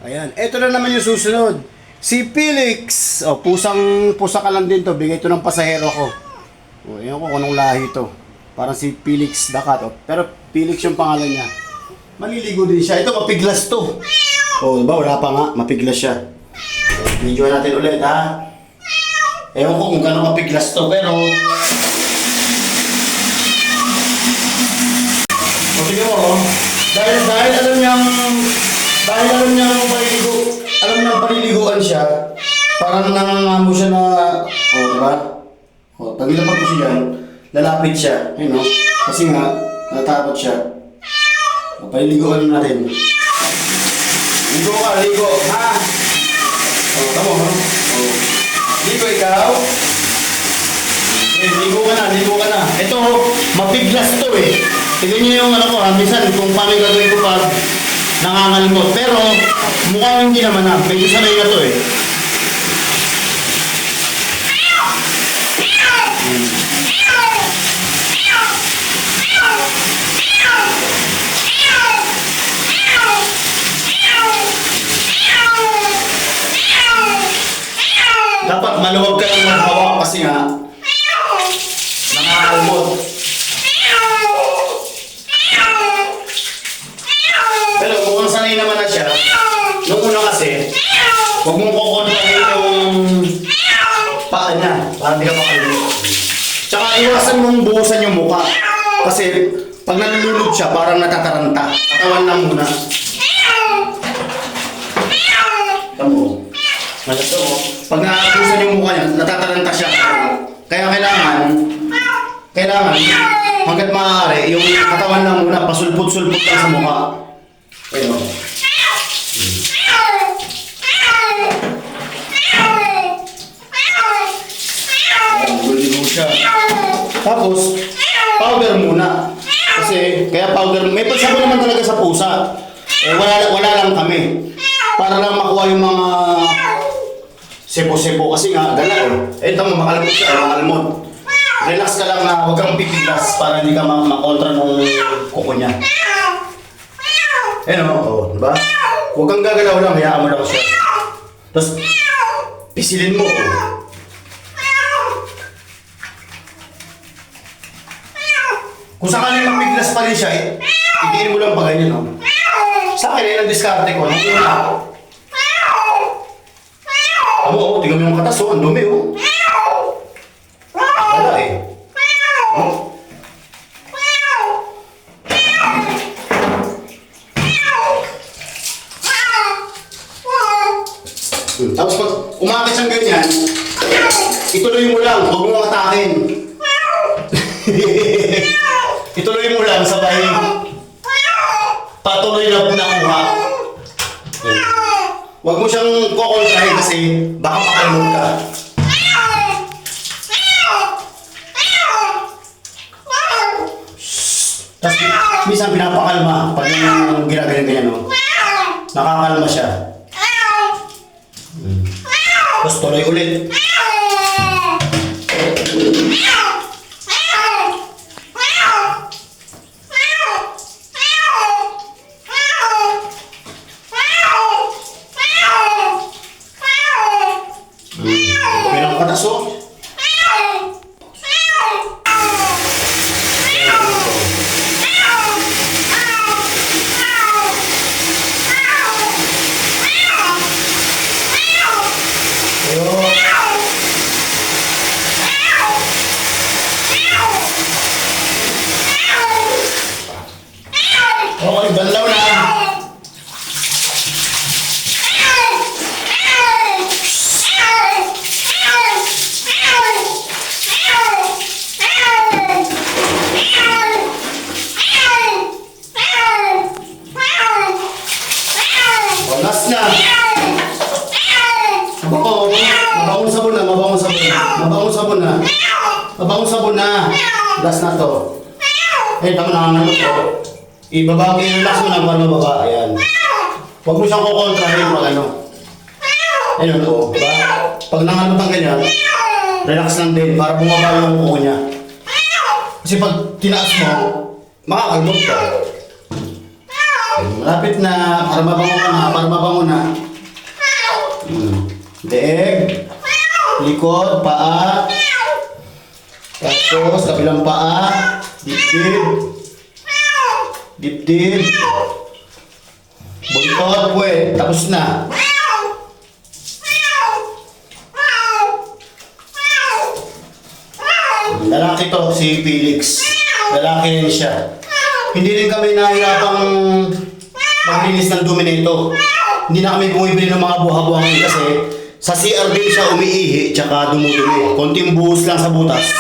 Ayan, eto na naman yung susunod. Si Felix. O, pusa ka lang din to. Bigay to ng pasahero ko. O, ayan ko kung anong lahi to. Parang si Felix Dakat. O, pero Felix yung pangalan niya. Maliligo din siya. Ito, mapiglas to. O, diba? Wala pa nga. Mapiglas siya. Video natin ulit, ha? Ewan ko kung gano'ng mapiglas to, pero... O, tingnan mo, oh. Dahil alam niyang paliliguan siya, parang nangangamo siya na, diba? Pag nilapag ko siya, lalapit siya, yun, no? Kasi nga, natakot siya. Paliliguan natin. Ligo ka, ligo, ha? Tama mo, ligo ikaw. Ligo ka na. Ito, mapiglas to eh. Tignan niyo yung ano ko, minsan kung paano yung gagawin ko pag nangangalmot. Pero, mukhang hindi naman na. Medyo sanay na to eh. Dapat maluwag ka lang maghawak kasi nga nangangalmot. Pero mukhang sanay naman na siya. Nung una kasi, huwag mong kukontrahin yung paa niya para hindi ka makalulog. Tsaka iwasan mong buhusan yung mukha. Kasi pag nalululog siya, parang natataranta. Katawan lang muna. Tamo. Malato. Pag nakabuhusan yung mukha niya, natataranta siya. Kaya kailangan hanggat maaari, yung katawan lang muna, pasulpot-sulpot lang sa mukha. Ayun. Guligo siya. Tapos, powder muna. Kasi, kaya powder, may pagsabon naman talaga sa pusa. Wala lang kami. Para lang makuha yung mga sebo-sebo. Kasi nga, gala eh. Ito mo, makalabot siya, makalmot. Relax ka lang na huwag kang pipiglas para hindi ka makontra ng kuko niya. Ayun, diba? Huwag kang gagalaw lang, hayaan mo lang siya. Tapos, pisilin mo. Kung sakaling mapiglas pa rin siya, itiin mo lang pa ganyan, no? Sa akin, ang diskarte ko, nung una. Tingnan mo yung katas, ang dumi, Wala eh. Tapos pag umakit siyang ganyan, ituloy mo lang, huwag mo atakin. Ituloy mo lang, sabay patuloy na nakuha. Huwag mo siyang kukontrahin kasi baka makalmot ka. Tapos minsan pinapakalma pag yung ginaganyan-ganyan, no? Nakakalma siya. Tapos tuloy ulit. Bilang katas, Okay, banlaw na. Last na. Mabangong sabon na. Last na to. Tama na to. Ibaba, i-relax mo lang para mababa. Ayan. Huwag mo siyang kukontrahin pag ano. Ayun, diba? Pag nangalot ang ganyan, relax lang din para bumaba yung kuko niya. Kasi pag tinaas mo, makakalmot ka. Malapit na, para mabango na. likod, paa. Tapos, kabilang paa. Dibdib. Dibdib. Buntot, puwet. Tapos na. Lalaki to, si Felix. Lalaki rin siya. Hindi rin kami nahihirapang maglinis ng dumi nito. Hindi na kami bumibili ng mga buha-buhangin kasi sa CR din siya umiihi tsaka dumudumi. Konting buhos lang sa butas.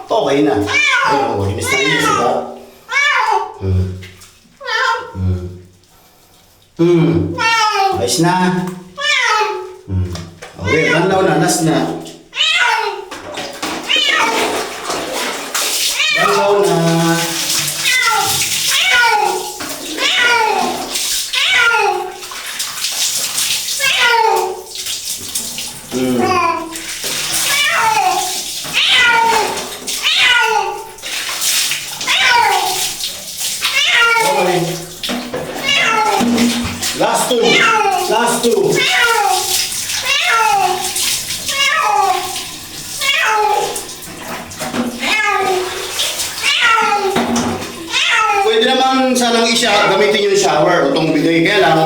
Okay na. Ayun, linis na linis, diba? Ayos na. Okay, banlaw na, nas na. Banlaw na. Okay. Last two. Last two. Pwede naman sanang gamitin yung shower o itong bigay. Kaya lang,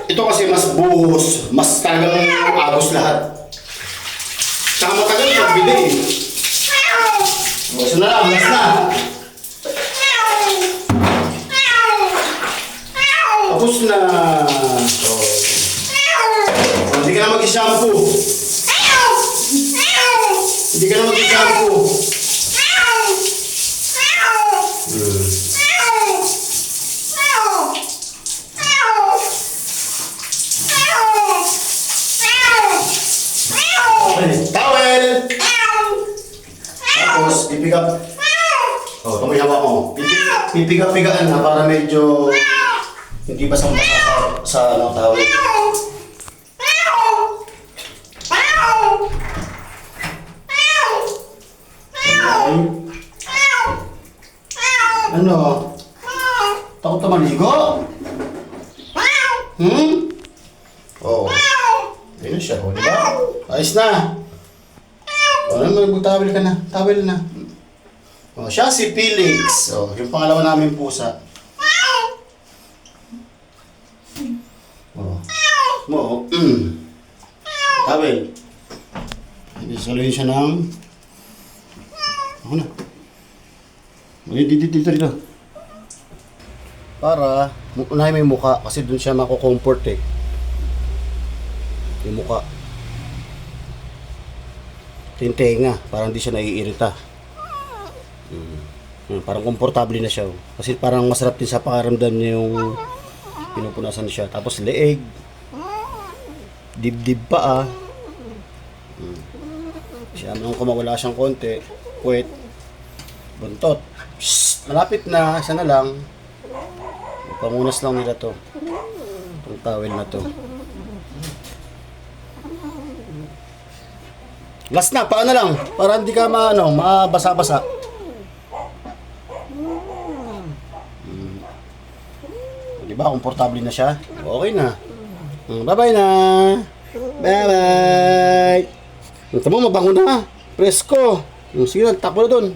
ito kasi mas buhos, mas talagang agos lahat. Tsaka matagal yung bigay. So na lang, last na. Tapos na. Hindi ka na mag-shampoo. Hindi ka na mag-shampoo. Towel! Tapos, pipiga. Oh, ito mo yung hawak mo. Pipiga-pigaan na para medyo hindi basang-basa sa towel. Ano? Takot na maligo? Oh. Ayun siya, oh, diba? Ayos na. O, mag-towel ka na. Towel na. O, siya si Felix. O, yung pangalawa namin pusa. O. Mo, towel. Saluhin siya ng... Ako na. Dito. Para, unahin mo yung mukha kasi dun siya mako-comfort eh. Yung mukha. Yung tenga, parang hindi siya naiirita. Parang komportable na siya. Kasi parang masarap din sa pakaramdam niya yung pinupunasan siya. Tapos leeg. Dibdib pa Siya naman kung mawala siyang konti. Puwet. Buntot. Shhh, malapit na. Isa na lang. Pangunas lang nila to. Itong towel na to. Last na, paano lang? Para hindi ka mabasa-basa. Diba, komportable na siya? Okay na. Bye-bye na. Bye-bye. Ito mo, mabango na. Presko. Sige na, takbo na dun.